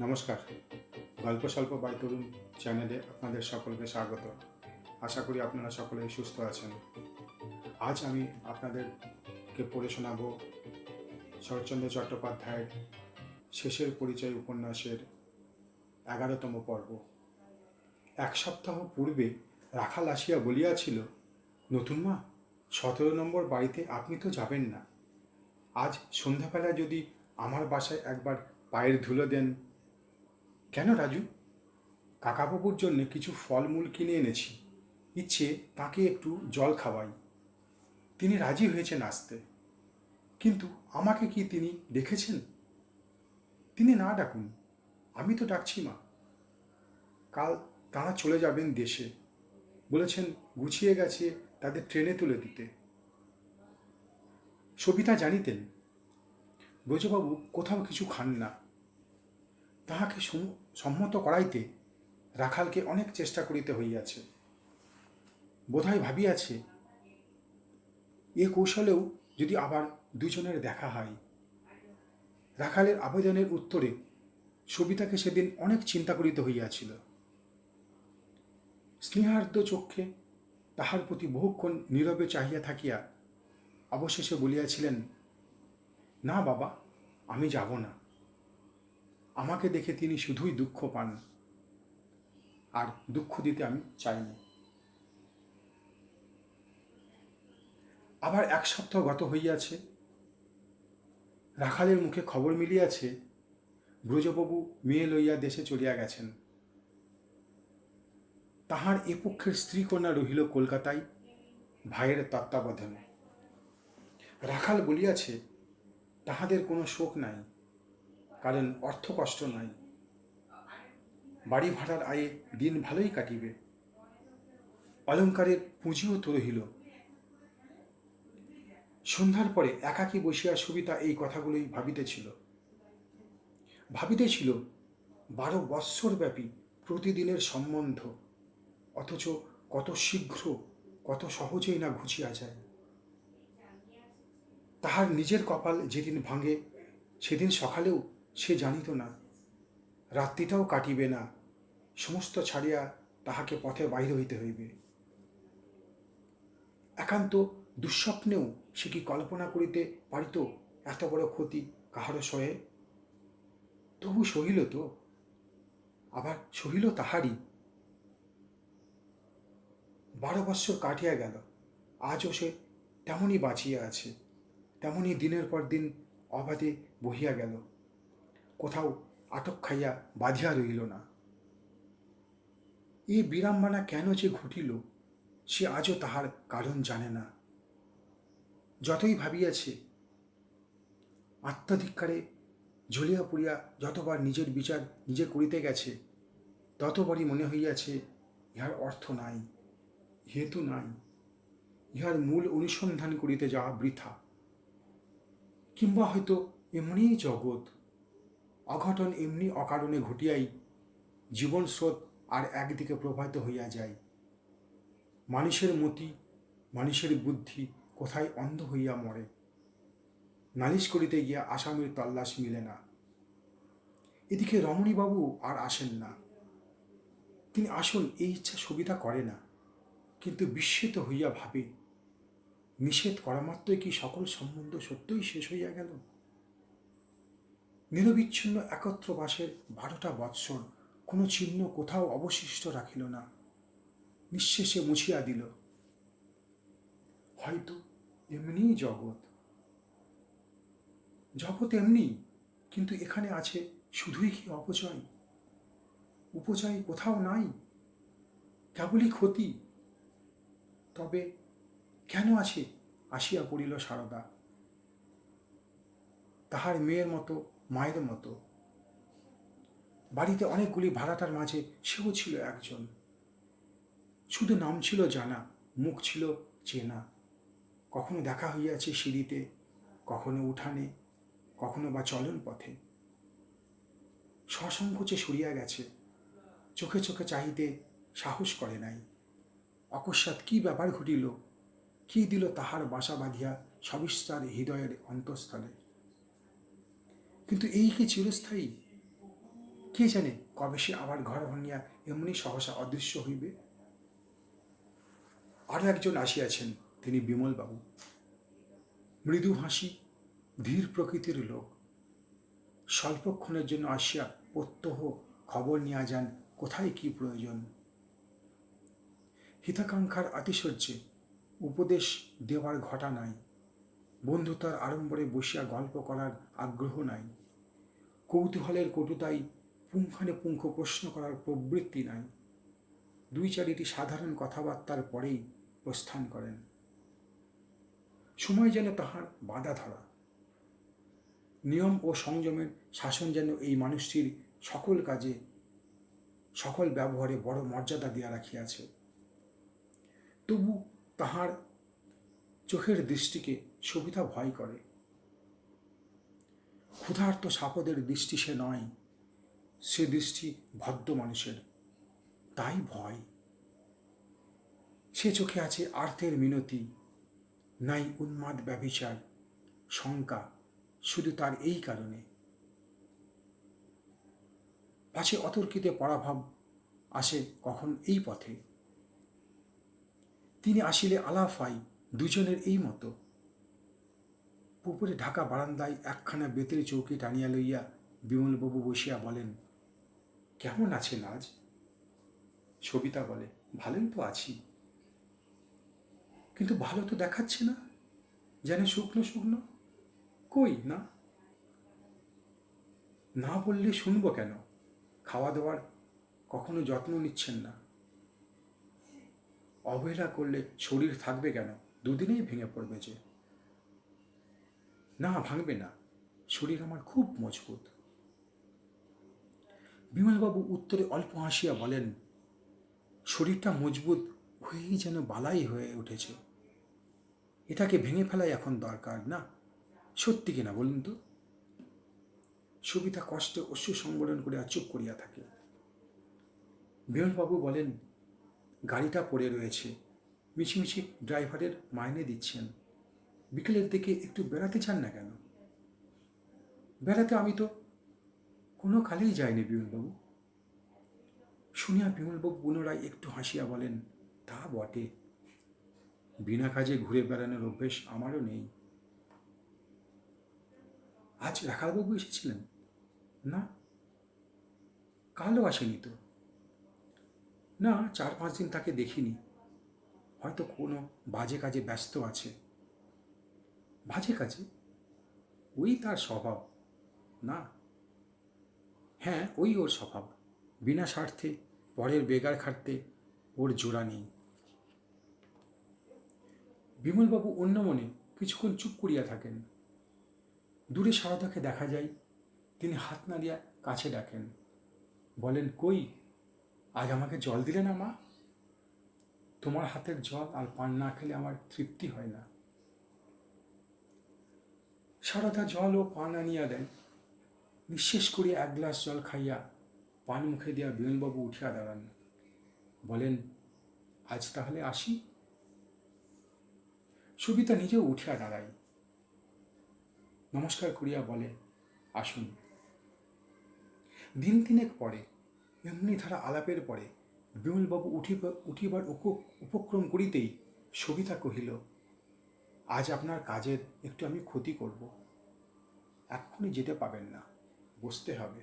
নমস্কার। গল্প স্বল্প বাই তরুণ চ্যানেলে আপনাদের সকলকে স্বাগত। আশা করি আপনারা সকলেই সুস্থ আছেন। আজ আমি আপনাদেরকে পড়ে শোনাব শরৎচন্দ্র চট্টোপাধ্যায়ের শেষের পরিচয় উপন্যাসের 11তম পর্ব। এক সপ্তাহ পূর্বে রাখাল আসিয়া বলিয়াছিল, নতুন মা, 17 নম্বর বাড়িতে আপনি তো যাবেন না। আজ সন্ধ্যাবেলা যদি আমার বাসায় একবার পায়ের ধুলো দেন। কেন রাজু? কাকাবাবুর জন্য কিছু ফলমূল কিনে এনেছি, ইচ্ছে তাকে একটু জল খাওয়াই। তিনি রাজি হয়েছেন আসতে, কিন্তু আমাকে কি তিনি দেখেছেন? তিনি না ডাকুন, আমি তো ডাকছি মা। কাল তাঁরা চলে যাবেন দেশে, বলেছেন গুছিয়ে গেছে তাদের ট্রেনে তুলে দিতে। সবিতা জানিতেন ব্রজবাবু কোথাও কিছু খান না। তাহাকে সম্মত করাইতে রাখালকে অনেক চেষ্টা করিতে হইয়াছে। বোধহয় ভাবিয়াছে এ কৌশলেও যদি আবার দুজনের দেখা হয়। রাখালের আবেদনের উত্তরে সবিতাকে সেদিন অনেক চিন্তা করিতে হইয়াছিল। স্নেহার্দ্র চক্ষে তাহার প্রতি বহুক্ষণ নীরবে চাহিয়া থাকিয়া অবশেষে বলিয়াছিলেন, না বাবা, আমি যাব না। আমাকে দেখে তিনি শুধুই দুঃখ পান, আর দুঃখ দিতে আমি চাই না। আবার এক সপ্তাহ গত হইয়াছে। রাখালের মুখে খবর মিলিয়াছে ব্রজবাবু মেয়ে লইয়া দেশে চলিয়া গেছেন। তাহার এ পক্ষের স্ত্রীকন্যা রহিল কলকাতায় ভাইয়ের তত্ত্বাবধানে। রাখাল বলিয়াছে তাহাদের কোনো শোক নাই, কারণ অর্থকষ্ট নাই। বাড়ি ভাড়ার আয়ে দিন ভালোই কাটিবে। অলঙ্কারের পুঁজিও তো রহিল। সন্ধ্যার পরে একাকী বসিয়া সবিতা এই কথাগুলোই ভাবিতেছিল। 12 বৎসর ব্যাপী প্রতিদিনের সম্বন্ধ, অথচ কত শীঘ্র, কত সহজেই না ঘুচিয়া যায়। তাহার নিজের কপাল যেদিন ভাঙে সেদিন সকালেও সে জানিত না, রাত্রিটাও কাটিবে না, সমস্ত ছাড়িয়া তাহাকে পথে বাহির হইতে হইবে। একান্ত দুঃস্বপ্নেও সে কি কল্পনা করিতে পারিত এত বড় ক্ষতি কাহারও সহে? তবু সহিল তো, আবার সহিল তাহারই। 12 বৎসর কাটিয়া গেল, আজও সে তেমনই বাঁচিয়া আছে, তেমনই দিনের পর দিন অবাধে বহিয়া গেল, কোথাও আটক খাইয়া বাঁধিয়া রহিল না। এই বিড়ম্বনা কেন যে ঘটিল সে আজও তাহার কারণ জানে না। যতই ভাবিয়াছে, আত্মাধিক্কারে জ্বলিয়া পড়িয়া যতবার নিজের বিচার নিজে করিতে গেছে, ততবারই মনে হইয়াছে ইহার অর্থ নাই, হেতু নাই, ইহার মূল অনুসন্ধান করিতে যাওয়া বৃথা। কিংবা হয়তো এমনিই জগৎ, অঘটন এমনি অকারণে ঘটিয়াই জীবন স্রোত আর একদিকে প্রবাহিত হইয়া যায়। মানুষের মতি, মানুষের বুদ্ধি কোথায় অন্ধ হইয়া মরে। নালিশ করিতে গিয়া আসামির তল্লাশ মিলে না। এদিকে রমণীবাবু আর আসেন না। তিনি আসুন এই ইচ্ছা সবিতা করে না, কিন্তু বিস্মিত হইয়া ভাবে, নিষেধ করা মাত্রই কি সকল সম্বন্ধ সত্যই শেষ হইয়া গেল? নিরবিচ্ছিন্ন একত্র বাসের 12টা বৎসর কোনো চিহ্ন কোথাও অবশিষ্ট রাখিল না, নিঃশেষে মুছিয়া দিল। হয়তো এমনিই জগৎ, জগৎ এমনি, কিন্তু এখানে আছে শুধুই কি অপচয়? উপচয় কোথাও নাই, কেবলই ক্ষতি। তবে কেন আছে? আসিয়া পড়িল সারদা, তাহার মেয়ের মতো, মায়ের মতো। বাড়িতে অনেকগুলি ভাড়াটার মাঝে সেও ছিল একজন। শুধু নাম ছিল জানা, মুখ ছিল চেনা। কখনো দেখা হইয়াছে সিঁড়িতে, কখনো উঠানে, কখনো বা চলন পথে। সসংকোচে সরিয়া গেছে, চোখে চোখে চাহিতে সাহস করে নাই। অকস্মাৎ কি ব্যাপার ঘটিল, কি দিল তাহার বাসা বাঁধিয়া সবিস্তার হৃদয়ের অন্তঃস্থলে। কিন্তু এই কি চিরস্থায়ী? কে জানে কবে সে আবার ঘর ভাঙিয়া এমনি সহসা অদৃশ্য হইবে। আরও একজন আসিয়াছেন, তিনি বিমলবাবু। মৃদু হাসি, ধীর প্রকৃতির লোক। স্বল্পক্ষণের জন্য আসিয়া প্রত্যহ খবর নিয়া যান কোথায় কি প্রয়োজন। হিতাকাঙ্ক্ষার আতিশয্যে উপদেশ দেওয়ার ঘটা নাই, বন্ধুতার আড়ম্বরে বসিয়া গল্প করার আগ্রহ নাই, কৌতূহলের কটুতায় পুঙ্খানুপুঙ্খ প্রশ্ন করার প্রবৃত্তি নাই। দুই চারিটি সাধারণ কথাবার্তার পরেই প্রস্থান করেন। সময় যেন তাহার বাধা ধরা। নিয়ম ও সংযমের শাসন যেন এই মানুষটির সকল কাজে, সকল ব্যবহারে বড় মর্যাদা দিয়া রাখিয়াছে। তবু তাহার চোখের দৃষ্টিকে সবিতা ভয় করে। ক্ষুধার্ত সাপদের দৃষ্টি সে নয়, সে দৃষ্টি ভদ্র মানুষের, তাই ভয়। সে চোখে আছে আর্তের মিনতি, নাই উন্মাদ ব্যভিচার, শঙ্কা, শুধু তার এই কারণে। পাছে অতর্কিতে পরাভাব আসে কখন এই পথে। তিনি আসিলে আলাপ হয় দুজনের এই মতো। পুকুরে ঢাকা বারান্দায় একখানা বেতের চৌকি টানিয়া লইয়া বিমলবাবু বসিয়া বলেন, কেমন আছেন আজ? সবিতা বলে, ভালোই তো আছি, কিন্তু ভালো তো দেখাচ্ছে না, যেন শুকনো শুকনো। কই না? না বললে শুনবো কেন? খাওয়া দাওয়ার কখনো যত্ন নিচ্ছেন না। অবহেলা করলে শরীর থাকবে কেন? দুদিনেই ভেঙে পড়বে যে। না, ভাঙবে না, শরীর আমার খুব মজবুত। বিমলবাবু উত্তরে অল্প হাসিয়া বলেন, শরীরটা মজবুত হয়েই যেন বালাই হয়ে উঠেছে। এটাকে ভেঙে ফেলাই এখন দরকার না? সত্যি কিনা বলুন তো? সবিতা কষ্টে অশ্রু সংবরণ করে চুপ করিয়া থাকে। বিমলবাবু বলেন, গাড়িটা পড়ে রয়েছে, মিছিমিছি ড্রাইভারের মাইনে দিচ্ছেন, বিকেলের দিকে একটু বেড়াতে চান না কেন? বেড়াতে আমি তো কোনো কালেই যাইনি বিমলবাবু। শুনিয়া বিমলবাবু পুনরায় একটু হাসিয়া বলেন, তা বটে, বিনা কাজে ঘুরে বেড়ানোর অভ্যেস আমারও নেই। আজ রাখালবাবু এসেছিলেন? না। কালও আসেনি তো? না, 4-5 দিন তাকে দেখিনি, হয়তো কোনো বাজে কাজে ব্যস্ত আছে। বাজে কাজে? ওই তার স্বভাব। না, হ্যাঁ, ওই ওর স্বভাব। বিনা স্বার্থে পরের বেগার খাটতে ওর জোড়া নেই। বিমলবাবু অন্য মনে কিছুক্ষণ চুপ করিয়া থাকেন। দূরে সারদাকে দেখা যায়, তিনি হাত নাড়িয়া কাছে ডাকেন, বলেন, কই, আজ আমাকে জল দিলে না মা? তোমার হাতের জল আর পান না খেলে আমার তৃপ্তি হয় না। সারদা জল ও পান আনিয়া দেন। নিঃশেষ করিয়া 1 গ্লাস জল খাইয়া পান মুখে দিয়া বিমলবাবু উঠিয়া দাঁড়ান। বলেন, আজ তাহলে আসি? সবিতা নিজেও উঠিয়া দাঁড়ায়, নমস্কার করিয়া বলে, আসুন। দিন 3 পরে, এমনি ধারা আলাপের পরে বিমলবাবু উঠিবার উপক্রম করিতেই সবিতা কহিল, আজ আপনার কাজের একটু আমি ক্ষতি করব, এক্ষুনি যেতে পাবেন না, বসতে হবে।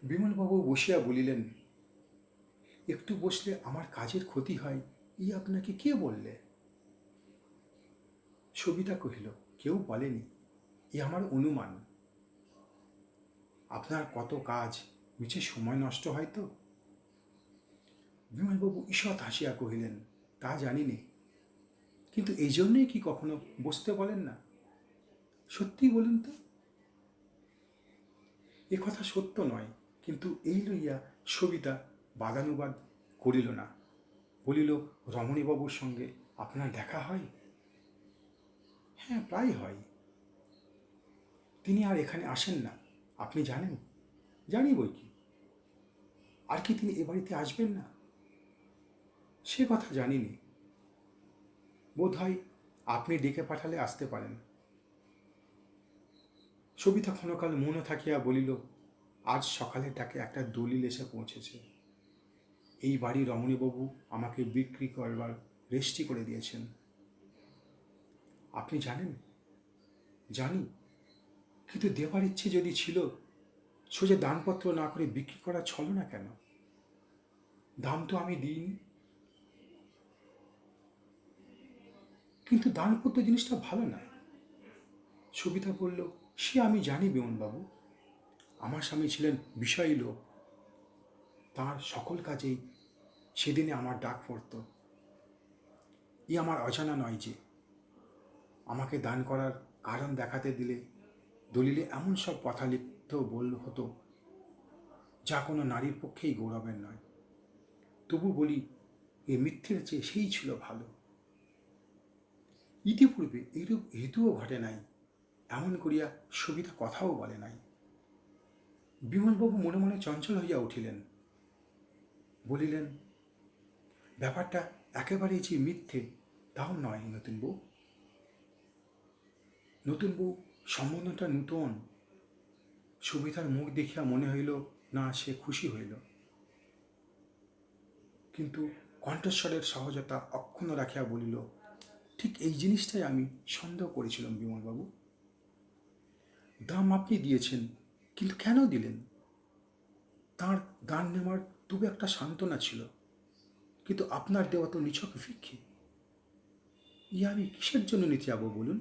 বিমলবাবু বসিয়া বলিলেন, একটু বসলে আমার কাজের ক্ষতি হয়, ই আপনাকে কে বললে? সবিতা কহিল, কেউ বলেনি, এ আমার অনুমান। আপনার কত কাজ, মিছে সময় নষ্ট হয় তো। বিমলবাবু ঈষৎ হাসিয়া কহিলেন, তা জানি নে, কিন্তু এই জন্যই কি কখনো বসতে বলেন না? সত্যি বলুন তো। এ কথা সত্য নয়, কিন্তু এই লইয়া সবিতা বাদানুবাদ করিল না। বলিল, রমণীবাবুর সঙ্গে আপনার দেখা হয়? হ্যাঁ, প্রায় হয়। তিনি আর এখানে আসেন না, আপনি জানেন? জানি বই কি। আর কি তিনি এ বাড়িতে আসবেন না? সে কথা জানিনি, বোধ হয় আপনি ডেকে পাঠালে আসতে পারেন। সবিতা ক্ষণকাল মৌন থাকিয়া বলিল, আজ সকালের ডাকে একটা দলিল এসে পৌঁছেছে। এই বাড়ি রমণীবাবু আমাকে বিক্রি করবার রেজিস্ট্রি করে দিয়েছেন। আপনি জানেন? জানি, কিন্তু দেবার ইচ্ছে যদি ছিল, সোজা দানপত্র না করে বিক্রি করা ছলো না কেন? দাম তো আমি দিইনি। কিন্তু দানপত্র জিনিসটা ভালো না। সবিতা বলল, সে আমি জানি বিমলবাবু। আমার স্বামী ছিলেন বিষয়ী লোক। তাঁর সকল কাজেই সেদিনে আমার ডাক পড়ত। আমার অজানা নয় যে আমাকে দান করার কারণ দেখাতে দিলে দলিলে এমন সব কথা লিখতে হতো যা কোনো নারীর পক্ষেই গৌরবের নয়। তবু বলি, এ মিথ্যের চেয়ে সেই ছিল ভালো। ইতিপূর্বে এইরূপ হেতুও ঘটে নাই, এমন করিয়া সবিতা কথাও বলে নাই। বিমলবাবু মনে মনে চঞ্চল হইয়া উঠিলেন। বলিলেন, ব্যাপারটা একেবারেই যে মিথ্যে তাও নয় নতুন বউ। নতুন বউ, সম্বন্ধটা নূতন। সুবিধার মুখ দেখিয়া মনে হইল না সে খুশি হইল, কিন্তু কণ্ঠস্বরের সহজতা অক্ষুণ্ণ রাখিয়া বলিল, ঠিক এই জিনিসটাই আমি সন্দেহ করেছিলাম বিমলবাবু। দাম আপনি দিয়েছেন, কিন্তু কেন দিলেন? তাঁর দান নেওয়ার তবু একটা সান্ত্বনা ছিল, কিন্তু আপনার দেওয়া তো নিছক ভিক্ষে। আমি কিসের জন্য নিতে যাব বলুন?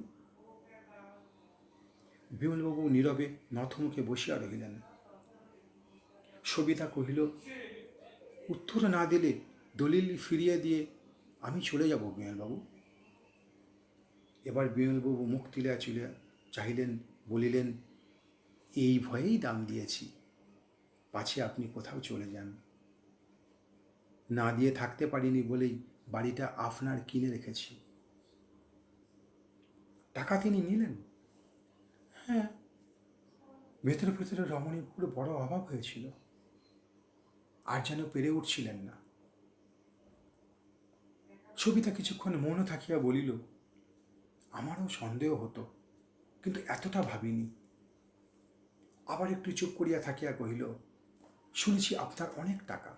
বিমলবাবু নীরবে নথমুখে বসিয়া রহিলেন। সবিতা কহিল, উত্তর না দিলে দলিল ফিরিয়ে দিয়ে আমি চলে যাব বিমলবাবু। এবার বিমলবাবু মুখ তুলিয়া চলিয়া চাহিলেন, বলিলেন, এই ভয়েই দাম দিয়েছি, পাছে আপনি কোথাও চলে যান। না দিয়ে থাকতে পারিনি বলেই বাড়িটা আপনার কিনে রেখেছি। টাকা তিনি নিলেন? হ্যাঁ, ভেতরে ভেতরে রমণীপুরে বড় অভাব হয়েছিল, আর যেন পেরে উঠছিলেন না। সবিতা কিছুক্ষণ মৌন থাকিয়া বলিল, আমারও সন্দেহ হতো, কিন্তু এতটা ভাবিনি। আবার একটু চুপ করিয়া থাকিয়া কহিল, শুনেছি আপনার অনেক টাকা।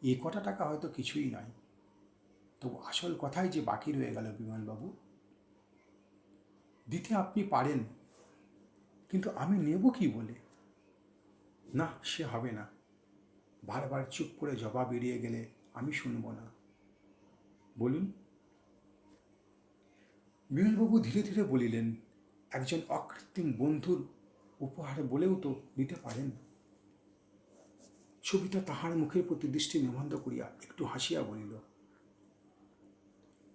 এ কটা টাকা হয়তো কিছুই নয়, তবু আসল কথাই যে বাকি রয়ে গেল বিমলবাবু। দিতে আপনি পারেন, কিন্তু আমি নেব কি বলে? না, সে হবে না। বারবার চুপ করে জবাব এড়িয়ে গেলে আমি শুনব না। বলুন। বিমলবাবু ধীরে ধীরে বলিলেন, একজন অকৃত্রিম বন্ধুর উপহার বলেও তো নিতে পারেন। সবিতা তাহার মুখের প্রতি দৃষ্টি নিবদ্ধ করিয়া একটু হাসিয়া বলিল,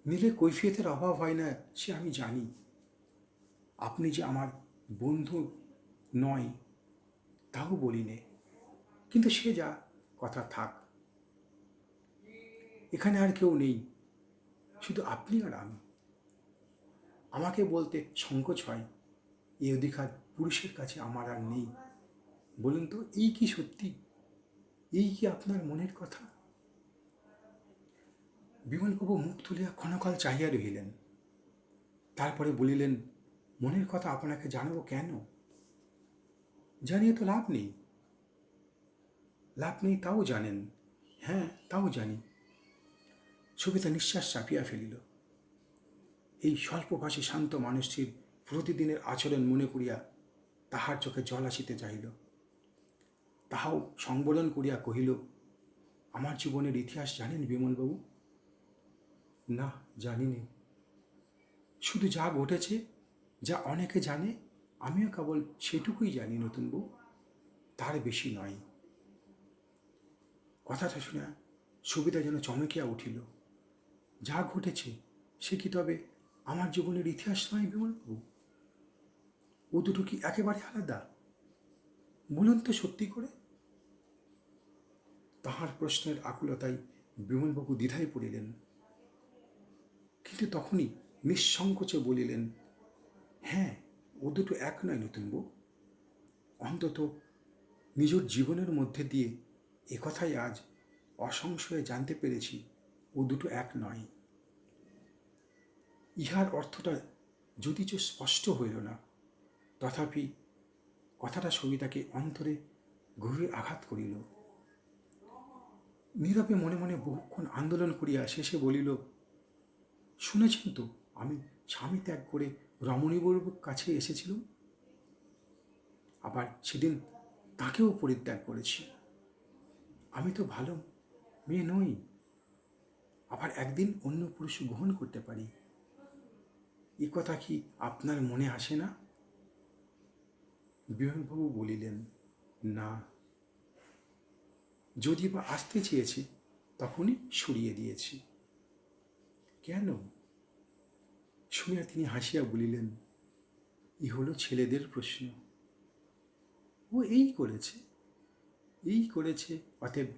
নিলে কৈফিয়তের অভাব হয় না সে আমি জানি। আপনি যে আমার বন্ধু নয় তাও বলিনে, কিন্তু সে যা কথা থাক। এখানে আর কেউ নেই, শুধু আপনি আর আমি। আমাকে বলতে সংকোচ হয়, এই অধিকার পুরুষের কাছে আমার আর নেই। বলুন তো, এই কি সত্যি? এই কি আপনার মনের কথা? বিমলবাবু মুখ তুলিয়া ক্ষণকাল চাহিয়া রহিলেন। তারপরে বলিলেন, মনের কথা আপনাকে জানাবো কেন? জানিয়ে তো লাভ নেই। লাভ নেই তাও জানেন? হ্যাঁ, তাও জানি। সবিতা নিঃশ্বাস চাপিয়া ফেলিল। এই স্বল্পভাষী শান্ত মানুষটির প্রতিদিনের আচরণ মনে করিয়া তাহার চোখে জল আসিতে চাহিল। তাহাও সংবরণ করিয়া কহিল, আমার জীবনের ইতিহাস জানেন বিমলবাবু? না, জানি নে। শুধু যা ঘটেছে, যা অনেকে জানে, আমিও কেবল সেটুকুই জানি নতুন বউ, তার বেশি নয়। কথাটা শুনে সবিতা যেন চমকিয়া উঠিল। যা ঘটেছে সে কি তবে আমার জীবনের ইতিহাস নয় বিমলবাবু? ও দুটো কি একেবারে আলাদা? বলুন তো সত্যি করে। তাহার প্রশ্নের আকুলতায় বিমলবাবু দ্বিধায় পড়িলেন, কিন্তু তখনই নিঃসংকোচে বলিলেন, হ্যাঁ, ও দুটো এক নয় নতুন বউ। অন্তত নিজের জীবনের মধ্যে দিয়ে একথাই আজ অসংশয়ে জানতে পেরেছি, ও দুটো এক নয়। ইহার অর্থটা যদিচ স্পষ্ট হইল না, তথাপি কথাটা সবিতাকে অন্তরে গভীর আঘাত করিল। নীরবে মনে মনে বহুক্ষণ আন্দোলন করিয়া শেষে বলিল, শুনেছেন তো আমি স্বামী ত্যাগ করে রমণীবাবুর কাছে এসেছিলাম, আবার সেদিন তাকেও পরিত্যাগ করেছি। আমি তো ভালো মেয়ে নই, আবার একদিন অন্য পুরুষ গ্রহণ করতে পারি। এ কথা কি আপনার মনে আসে না? বিমলবাবু বলিলেন, না, যদি বা আসতে চেয়েছি তখনই সরিয়ে দিয়েছি। কেন? শুনিয়া তিনি হাসিয়া বলিলেন, ই হলো ছেলেদের প্রশ্ন। ও এই করেছে, অতএব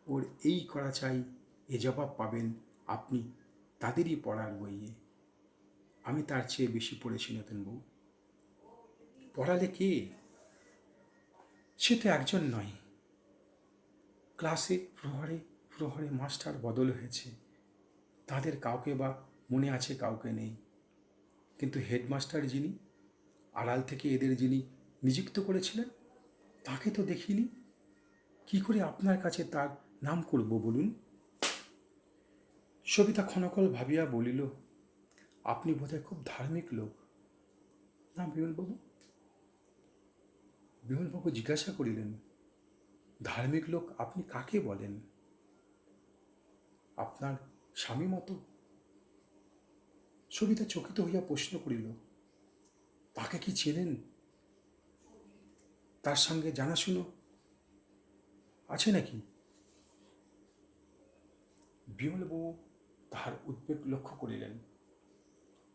ওর এই করা চাই, এ জবাব পাবেন আপনি তাদেরই পড়ার বইয়ে। আমি তার চেয়ে বেশি পড়েছি নতুনবাবু। পড়ালে কে? সে তো একজন নয়, ক্লাসে প্রহরে প্রহরে মাস্টার বদল হয়েছে, তাদের কাউকে বা মনে আছে, কাউকে নেই। কিন্তু হেডমাস্টার যিনি, আড়াল থেকে এদের যিনি নিযুক্ত করেছিলেন, তাকে তো দেখিনি। কি করে আপনার কাছে তার নাম করব বলুন? সবিতা ক্ষণকাল ভাবিয়া বলিল, আপনি বোধহয় খুব ধার্মিক লোক না বিমলবাবু? বিমলবাবু জিজ্ঞাসা করিলেন, ধার্মিক লোক আপনি কাকে বলেন? আপনার স্বামী মতো? সবিতা চকিত হইয়া প্রশ্ন করিল, তাকে কি চেনেন? তার সঙ্গে জানাশুনো আছে নাকি? বিমলবাবু তাহার উদ্বেগ লক্ষ্য করিলেন,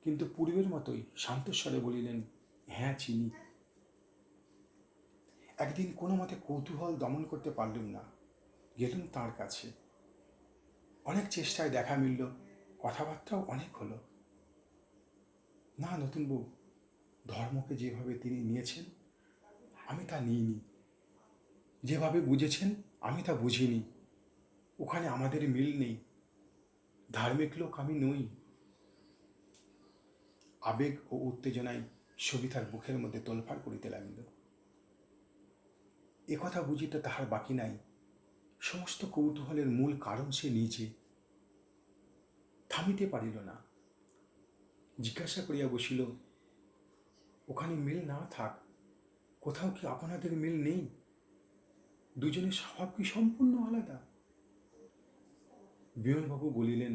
কিন্তু পূর্বের মতোই শান্তস্বরে বলিলেন, হ্যাঁ চিনি। একদিন কোনো মতে কৌতূহল দমন করতে পারলুম না, গেলুম তাঁর কাছে। অনেক চেষ্টায় দেখা মিলল, কথাবার্তাও অনেক হলো। না নতুনবাবু, ধর্মকে যেভাবে তিনি নিয়েছেন আমি তা নিইনি, যেভাবে বুঝেছেন আমি তা বুঝিনি। ওখানে আমাদের মিল নেই, ধার্মিক লোক আমি নই। আবেগ ও উত্তেজনায় সবিতার বুকের মধ্যে তোলপাড় করিতে লাগিল। একথা বুঝিতে তাহার বাকি নাই, সমস্ত কৌতূহলের মূল কারণ সে নিজে। থামিতে পারিল না, জিজ্ঞাসা করিয়া বসিল, ওখানে মিল না থাক, কোথাও কি আপনাদের মিল নেই? দুজনের স্বভাব কি সম্পূর্ণ আলাদা? বিমলবাবু বলিলেন,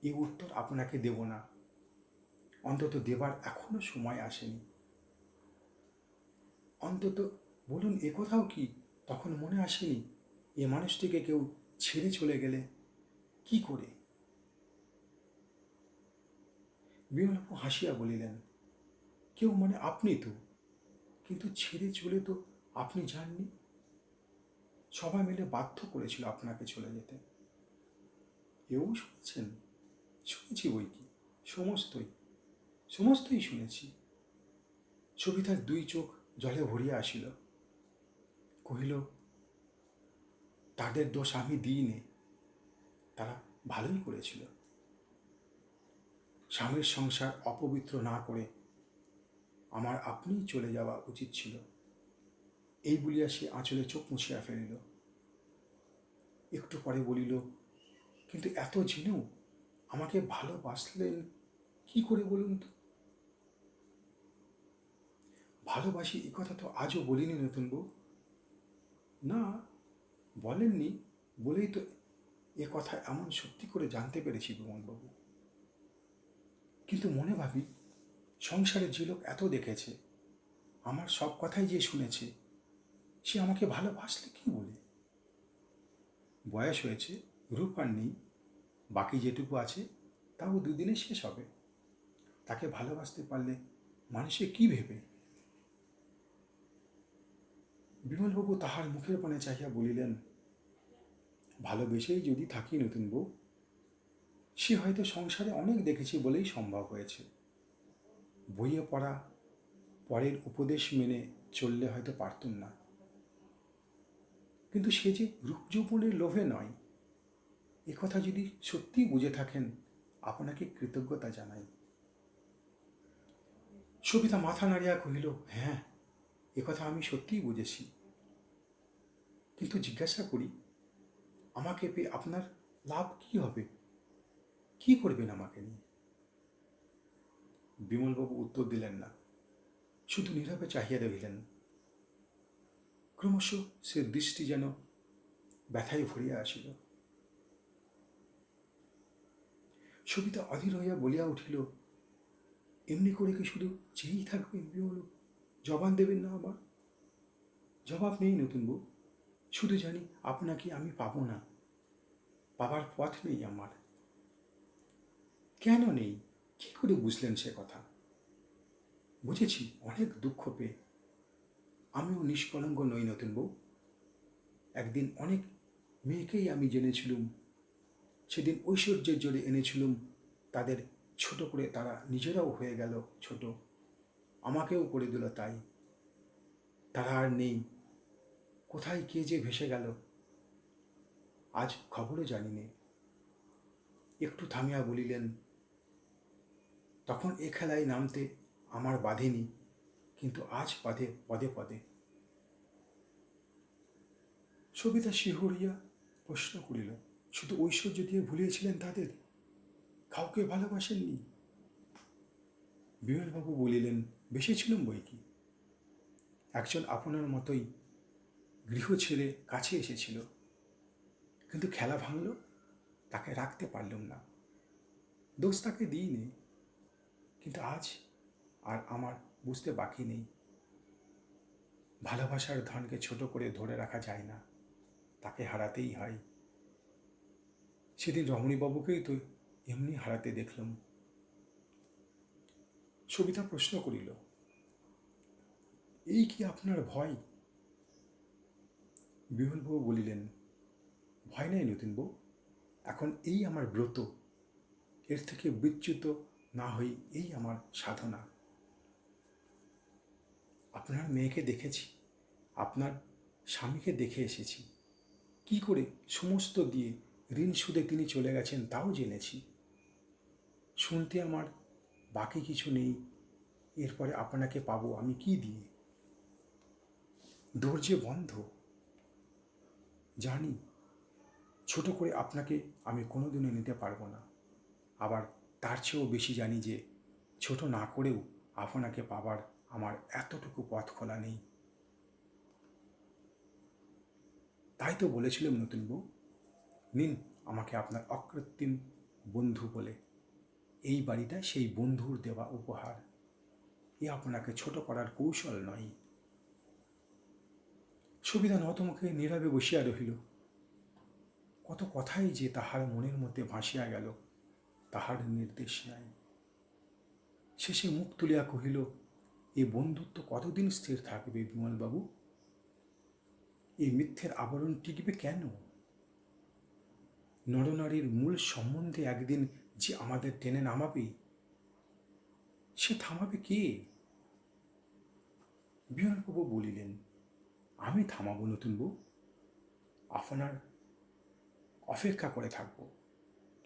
এই উত্তর আপনাকে দেব না, অন্তত দেবার এখনো সময় আসেনি। অন্তত বলুন, একথাও কি তখন মনে আসেনি, এ মানুষটিকে কেউ ছেড়ে চলে গেলে কি করে? বিমলবাবু হাসিয়া বলিলেন, কেউ মানে আপনি তো, কিন্তু ছেড়ে চলে তো আপনি যাননি, সবাই মিলে বাধ্য করেছিল আপনাকে চলে যেতে। এও শুনেছেন? শুনেছি বই কি, সমস্তই সমস্তই শুনেছি। সবিতার দুই চোখ জলে ভরিয়া আসিল, কহিল, তাদের দোষ আমি দিইনি, তারা ভালোই করেছিল। স্বামীর সংসার অপবিত্র না করে আমার আপনিই চলে যাওয়া উচিত ছিল। এই বলিয়া সে আঁচলে চোখ মুছিয়া ফেলিল। একটু পরে বলিল, কিন্তু এত জেনেও আমাকে ভালোবাসলেন কি করে বলুন তো? ভালোবাসি এ কথা তো আজও বলিনি নতুনবাবু। না, বলেননি বলেই তো এ কথা এমন সত্যি করে জানতে পেরেছি বিমলবাবু। কিন্তু মনে ভাবি, সংসারে যে লোক এত দেখেছে, আমার সব কথাই যে শুনেছে, সে আমাকে ভালোবাসলে কি বলে? বয়স হয়েছে, রূপ আর নেই, বাকি যেটুকু আছে তাও দুদিনে শেষ হবে। তাকে ভালোবাসতে পারলে মানুষে কি ভেবে? বিমলবাবু তাহার মুখের পানে চাহিয়া বলিলেন, ভালোবেসেই যদি থাকি নতুন বউ, সে হয়তো সংসারে অনেক দেখেছি বলেই সম্ভব হয়েছে। বইয়ে পড়া, পরের উপদেশ মেনে চললে হয়তো পারতুম না। কিন্তু সে যে রূপ যৌবনের লোভে নয়, একথা যদি সত্যিই বুঝে থাকেন, আপনাকে কৃতজ্ঞতা জানাই। সবিতা মাথা নাড়িয়া কহিল, হ্যাঁ, একথা আমি সত্যিই বুঝেছি, কিন্তু জিজ্ঞাসা করি, আমাকে পেয়ে আপনার লাভ কি হবে? কি করবেন আমাকে নিয়ে? বিমলবাবু উত্তর দিলেন না, শুধু নীরবে চাহিয়া রহিলেন। ক্রমশ সে দৃষ্টি যেন ব্যথায় ভরিয়া আসিল। সবিতা অধীর হইয়া বলিয়া উঠিল, এমনি করে কি শুধু চেয়েই থাকবেন বিমল? জবাব দেবেন না আবার? জবাব নেই নতুন বউ, শুধু জানি আপনাকে আমি পাবো না, পাবার পথ নেই আমার। কেন নেই? কি করে বুঝলেন সে কথা? বুঝেছি অনেক দুঃখ পেয়ে। আমিও নিষ্কলঙ্ক নই নতুন বউ। একদিন অনেক মেয়েকেই আমি জেনেছিলুম, সেদিন ঐশ্বর্যের জোরে এনেছিলুম তাদের ছোট করে, তারা নিজেরাও হয়ে গেল ছোট, আমাকেও করে দিল তাই। তারা আর নেই, কোথায় কে যে ভেসে গেল আজ খবরও জানি নে। একটু থামিয়া বলিলেন, তখন এ খেলায় নামতে আমার বাধেনি, কিন্তু আজ বাধে পদে পদে। সবিতা শিহরিয়া প্রশ্ন করিল, শুধু ঐশ্বর্য দিয়ে ভুলিয়েছিলেন তাদের, কাউকে ভালোবাসেননি? বিমলবাবু বলিলেন, বেসেছিলুম বই কি। একজন আপনার মতোই গৃহ ছেড়ে কাছে এসেছিল, কিন্তু খেলা ভাঙল, তাকে রাখতে পারলুম না। দোষ তাকে দিইনি, কিন্তু আজ আর আমার বুঝতে বাকি নেই, ভালোবাসার ধনকে ছোট করে ধরে রাখা যায় না, তাকে হারাতেই হয়। সেদিন রমণীবাবুকেই তো এমনি হারাতে দেখলাম। সবিতা প্রশ্ন করিল, এই কি আপনার ভয়? বিমলবাবু বলিলেন, ভয় নাই নতুন বউ, এখন এই আমার ব্রত, এর থেকে বিচ্যুত না হই এই আমার সাধনা। আপনার মেয়েকে দেখেছি, আপনার স্বামীকে দেখে এসেছি, কি করে সমস্ত দিয়ে ঋণ সুদে তিনি চলে গেছেন তাও জেনেছি। শুনতে আমার বাকি কিছু নেই, এরপরে আপনাকে পাবো আমি কি দিয়ে? দরজে বন্ধ, জানি, ছোট করে আপনাকে আমি কোনোদিনও নিতে পারবো না। আবার তার চেয়েও বেশি জানি যে ছোট না করেও আপনাকে পাবার আমার এতটুকু পথ খোলা নেই। তাই তো বলেছিলাম নতুন বউ, নিন আমাকে আপনার অকৃত্রিম বন্ধু বলে, এই বাড়িটা সেই বন্ধুর দেওয়া উপহার, এ আপনাকে ছোট করার কৌশল নয়। সুবিধা নতমুখে নীরবে বসিয়া রহিল। কত কথাই যে তাহার মনের মধ্যে ভাসিয়া গেল, তাহার নির্দেশ নাই। শেষে মুখ তুলিয়া কহিল, এ বন্ধুত্ব কতদিন স্থির থাকবে বিমলবাবু? এই মিথ্যের আবরণ টিকবে কেন? নরনারীর মূল সম্বন্ধে একদিন যে আমাদের টেনে নামাবে, সে থামাবে কে? বিমলবাবু বলিলেন, আমি থামাবো নতুন বউ, আপনার অপেক্ষা করে থাকবো,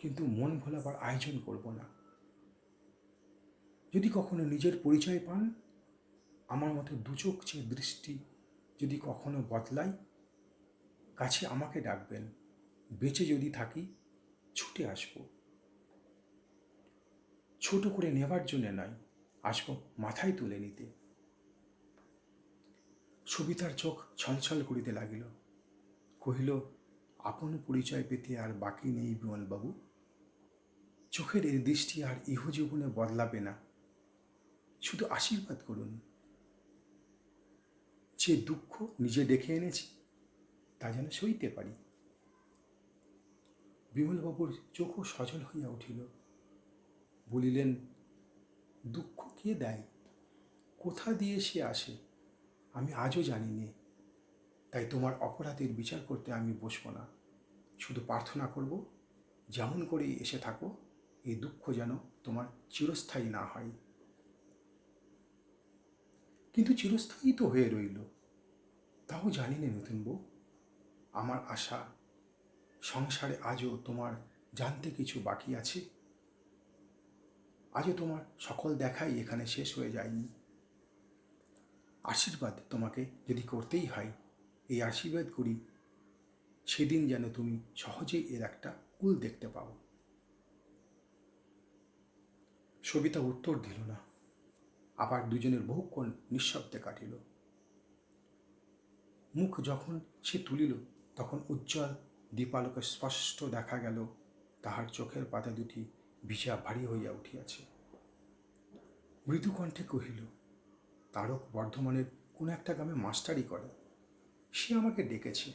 কিন্তু মন ভোলাবার আয়োজন করব না। যদি কখনো নিজের পরিচয় পান, আমার মতো দুচোখ চেয়ে দৃষ্টি যদি কখনো বদলায়, কাছে আমাকে ডাকবেন, বেঁচে যদি থাকি ছুটে আসব। ছোট করে নেবার জন্য নয়, আসব মাথায় তুলে নিতে। সবিতার চোখ ছলছল করিতে লাগিল। কহিল, আপন পরিচয় পেতে আর বাকি নেই বিমলবাবু, চোখের এই দৃষ্টি আর ইহজীবনে বদলাবে না, শুধু আশীর্বাদ করুন। যে দুঃখ নিজে ডেকে এনেছি তা যেন সইতে পারি। বিমলবাবুর চোখও সজল হইয়া উঠিল। বলিলেন, দুঃখ কে দেয়, কোথা দিয়ে সে আসে আমি আজও জানি নে, তাই তোমার অপরাধের বিচার করতে আমি বসবো না। শুধু প্রার্থনা করব, যেমন করেই এসে থাকো, এই দুঃখ যেন তোমার চিরস্থায়ী না হয়। কিন্তু চিরস্থায়ী তো হয়ে রইল, তাও জানি না নতুন বউ। আমার আশা, সংসারে আজও তোমার জানতে কিছু বাকি আছে, আজও তোমার সকল দেখাই এখানে শেষ হয়ে যায়নি। আশীর্বাদ তোমাকে যদি করতেই হয়, এই আশীর্বাদ করি সেদিন যেন তুমি সহজেই এর একটা কুল দেখতে পাও। সবিতা উত্তর দিল না। আবার দুজনের বহুক্ষণ নিঃশব্দে কাটিল। মুখ যখন সে তুলিল তখন উজ্জ্বল দীপালোকে স্পষ্ট দেখা গেল তাহার চোখের পাতা দুটি ভিজা ভারী হইয়া উঠিয়াছে। মৃদু কণ্ঠে কহিল, তারক বর্ধমানের কোন একটা গ্রামে মাস্টারি করে। সে আমাকে ডেকেছে,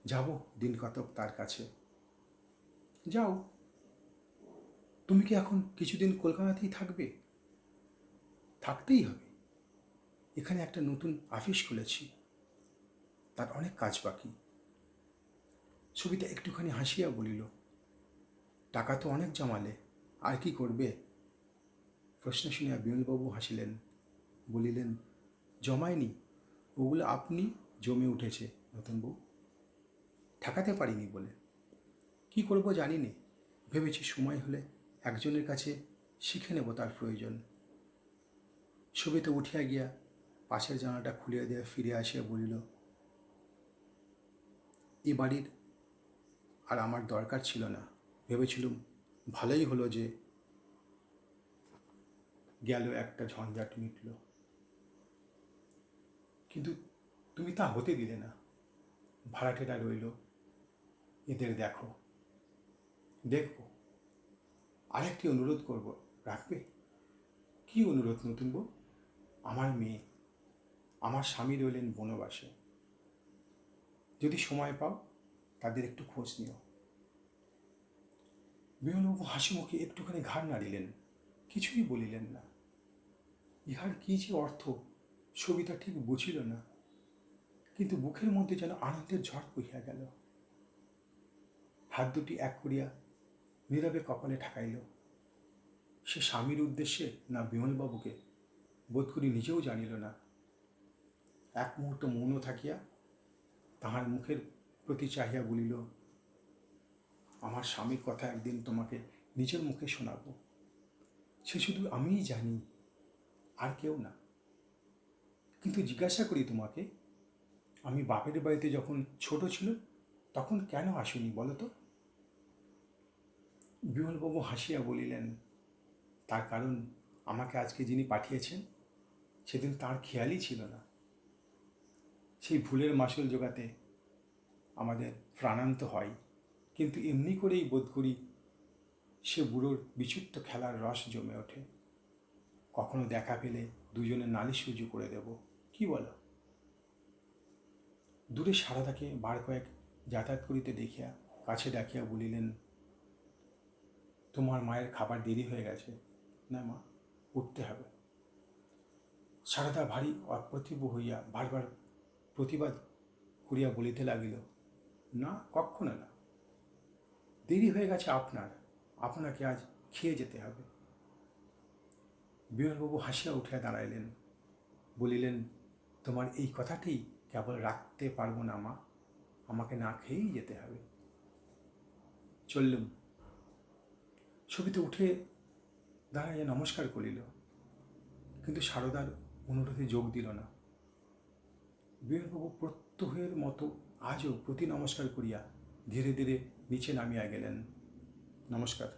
যাব দিন কতক তার কাছে। যাও। তুমি কি এখন কিছুদিন কলকাতাতেই থাকবে? থাকতেই হবে। এখানে একটা নতুন অফিস খুলেছি, তার অনেক কাজ বাকি। সবিতা একটুখানি হাসিয়া বলিল, টাকা তো অনেক জমালে, আর কি করবে? প্রশ্ন শুনিয়া বিমলবাবু হাসিলেন, বলিলেন, জমায়নি, ওগুলো আপনি জমে উঠেছে নতুন বউ। ঠেকাতে পারিনি বলে। কি করব জানি নে, ভেবেছি সময় হলে একজনের কাছে শিখে নেব তার প্রয়োজন। সবিতা উঠিয়া গিয়া পাশের জানালাটা খুলিয়া দিয়া ফিরে আসিয়া বলিল, এ বাড়ির আর আমার দরকার ছিল না। ভেবেছিলুম ভালোই হলো যে গেল, একটা ঝঞ্ঝাট মিটল। কিন্তু তুমি তা হতে দিলে না। ভাড়াটেরা রইল, এদের দেখো। দেখব। আরেকটি অনুরোধ করব, রাখবে? কি অনুরোধ নতুন বউ? আমার মেয়ে, আমার স্বামী রইলেন বনবাসে। যদি সময় পাও তাদের একটু খোঁজ নিও। বিমলবাবু হাসি মুখে একটুখানি ঘাড় নাড়িলেন, কিছুই বলিলেন না। ইহার কি যে অর্থ সবিতা ঠিক বুঝিল না, কিন্তু বুকের মধ্যে যেন আনন্দের ঝড় বহিয়া গেল। হাত দুটি এক করিয়া নীরবে কপালে ঠেকাইল। সে স্বামীর উদ্দেশ্যে না বিমলবাবুকে বোধ করি নিজেও জানিল না। এক মুহূর্ত মৌন থাকিয়া তাহার মুখের প্রতি চাহিয়া বলিল, আমার স্বামীর কথা একদিন তোমাকে নিজের মুখে শোনাব। সে শুধু আমিই জানি, আর কেউ না। কিন্তু জিজ্ঞাসা করি তোমাকে, আমি বাপের বাড়িতে যখন ছোট ছিল তখন কেন আসেনি বলো তো? বিমলবাবু হাসিয়া বলিলেন, তার কারণ আমাকে আজকে যিনি পাঠিয়েছেন সেদিন তার খেয়ালই ছিল না। সেই ভুলের মাসুল জোগাতে আমাদের প্রাণান্ত হয়, কিন্তু এমনি করেই বোধ করি সে বুড়োর বিচিত্র খেলার রস জমে ওঠে। কখনো দেখা পেলে দুজনে নালিশ রুজু করে দেব, কি বলো? দূরে সারদাকে বার কয়েক যাতায়াত করিতে দেখিয়া কাছে ডাকিয়া বলিলেন, তোমার মায়ের খাবার দেরি হয়ে গেছে না মা, উঠতে হবে। সারদা ভারী অপ্রতিভ হইয়া বারবার প্রতিবাদ করিয়া বলিতে লাগিল, না, কক্ষণে না। দেরি হয়ে গেছে আপনার, আপনাকে আজ খেয়ে যেতে হবে। বিমলবাবু হাসিয়া উঠিয়া দাঁড়াইলেন, বলিলেন, তোমার এই কথাটি কেবল রাখতে পারবো না মা, আমাকে না খেয়েই যেতে হবে। চললুম। সবিতা উঠে দাঁড়াইয়া নমস্কার করিল, কিন্তু সারদার অনুরোধে যোগ দিল না। বিমলবাবু প্রত্যহের মতো আজও প্রতি নমস্কার করিয়া ধীরে ধীরে নিচে নামিয়া গেলেন। নমস্কার।